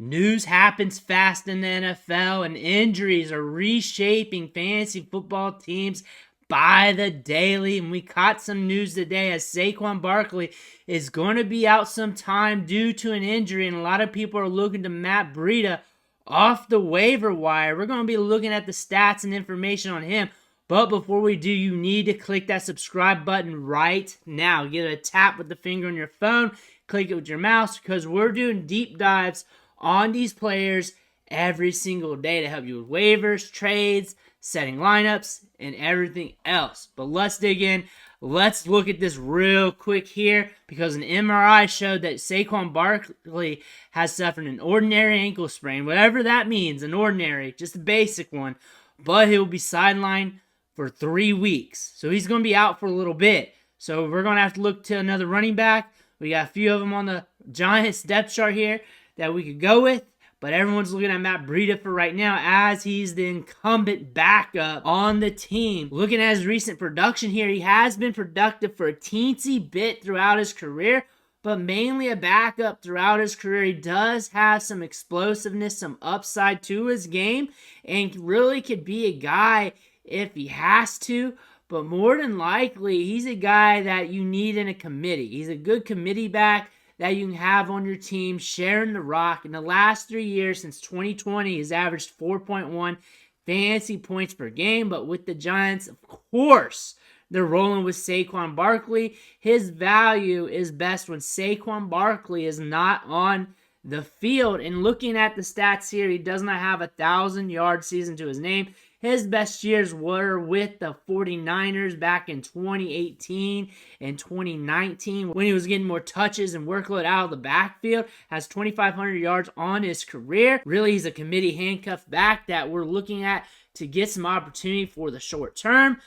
News happens fast in the NFL, and injuries are reshaping fantasy football teams by the daily. And we caught some news today as Saquon Barkley is going to be out some time due to an injury, and a lot of people are looking to Matt Breida off the waiver wire. We're going to be looking at the stats and information on him. But before we do, you need to click that subscribe button right now. Get a tap with the finger on your phone, click it with your mouse, because we're doing deep dives on these players every single day to help you with waivers, trades, setting lineups, and everything else. But let's dig in. Let's look at this real quick here, because an MRI showed that Saquon Barkley has suffered an ordinary ankle sprain, whatever that means, an ordinary, just a basic one, but he'll be sidelined for 3 weeks. So he's going to be out for a little bit. So we're going to have to look to another running back. We got a few of them on the Giants depth chart here that we could go with, but everyone's looking at Matt Breida for right now as he's the incumbent backup on the team. Looking at his recent production here, he has been productive for a teensy bit throughout his career, but mainly a backup throughout his career. He does have some explosiveness, some upside to his game, and really could be a guy if he has to, but more than likely, he's a guy that you need in a committee. He's a good committee back that you can have on your team, sharing the rock. In the last 3 years, since 2020, he's averaged 4.1 fantasy points per game. But with the Giants, of course, they're rolling with Saquon Barkley. His value is best when Saquon Barkley is not on the field. And looking at the stats here, he does not have 1,000-yard season to his name. His best years were with the 49ers back in 2018 and 2019 when he was getting more touches and workload out of the backfield. Has 2,500 yards on his career. Really, he's a committee handcuff back that we're looking at to get some opportunity for the short term.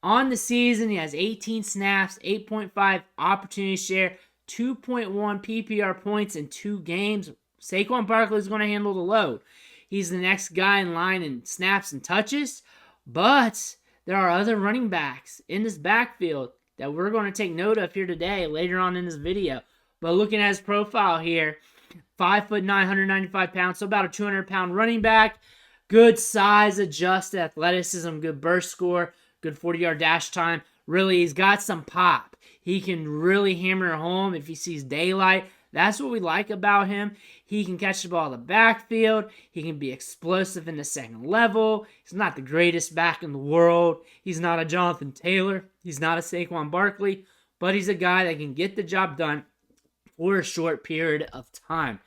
On the season, he has 18 snaps, 8.5 opportunity share, 2.1 PPR points in 2 games. Saquon Barkley is going to handle the load. He's the next guy in line in snaps and touches, but there are other running backs in this backfield that we're going to take note of here today, later on in this video. But looking at his profile here, 5'9", 195 pounds, so about a 200-pound running back. Good size, adjusted athleticism, good burst score, good 40-yard dash time. Really, he's got some pop. He can really hammer it home if he sees daylight. That's what we like about him. He can catch the ball in the backfield. He can be explosive in the second level. He's not the greatest back in the world. He's not a Jonathan Taylor. He's not a Saquon Barkley. But he's a guy that can get the job done for a short period of time.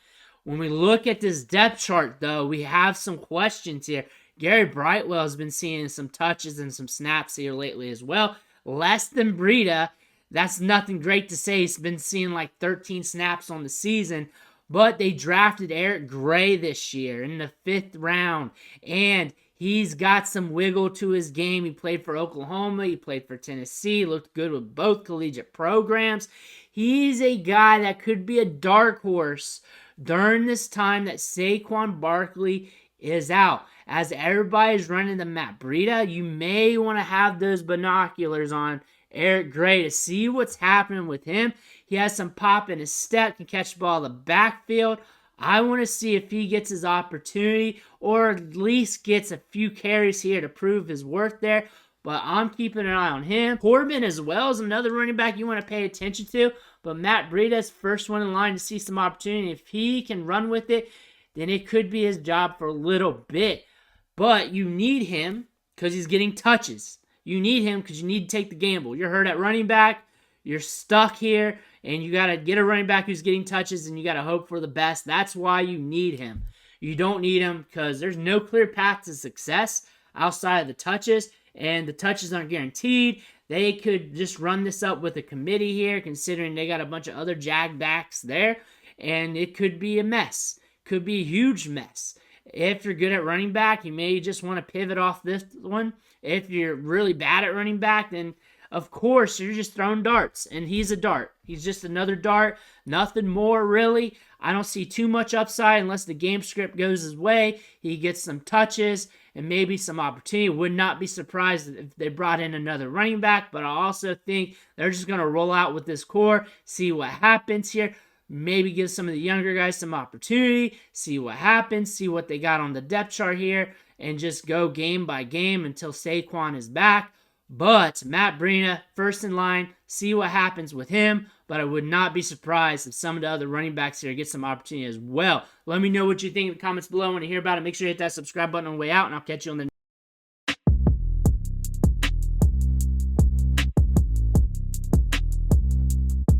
When we look at this depth chart, though, we have some questions here. Gary Brightwell has been seeing some touches and some snaps here lately as well. Less than Breida. That's nothing great to say. He's been seeing like 13 snaps on the season. But they drafted Eric Gray this year in the 5th round. And he's got some wiggle to his game. He played for Oklahoma. He played for Tennessee. Looked good with both collegiate programs. He's a guy that could be a dark horse during this time that Saquon Barkley is out. As everybody's running the Matt Breida, you may want to have those binoculars on Eric Gray to see what's happening with him. He has some pop in his step, can catch the ball in the backfield. I want to see if he gets his opportunity or at least gets a few carries here to prove his worth there. But I'm keeping an eye on him. Corbin as well is another running back you want to pay attention to. But Matt Breida is first one in line to see some opportunity. If he can run with it, then it could be his job for a little bit. But you need him because he's getting touches. You need him because you need to take the gamble. You're hurt at running back. You're stuck here. And you got to get a running back who's getting touches. And you got to hope for the best. That's why you need him. You don't need him because there's no clear path to success outside of the touches. And the touches aren't guaranteed. They could just run this up with a committee here, considering they got a bunch of other jag backs there. And it could be a mess. Could be a huge mess. If you're good at running back, you may just want to pivot off this one. If you're really bad at running back, then of course you're just throwing darts. And he's a dart. He's just another dart. Nothing more, really. I don't see too much upside unless the game script goes his way. He gets some touches and maybe some opportunity. Would not be surprised if they brought in another running back, but I also think they're just going to roll out with this core, see what happens here. maybe give some of the younger guys some opportunity, see what happens, see what they got on the depth chart here, and just go game by game until Saquon is back. But Matt Breida, first in line, see what happens with him. But I would not be surprised if some of the other running backs here get some opportunity as well. Let me know what you think in the comments below. I want to hear about it. Make sure you hit that subscribe button on the way out, and I'll catch you on the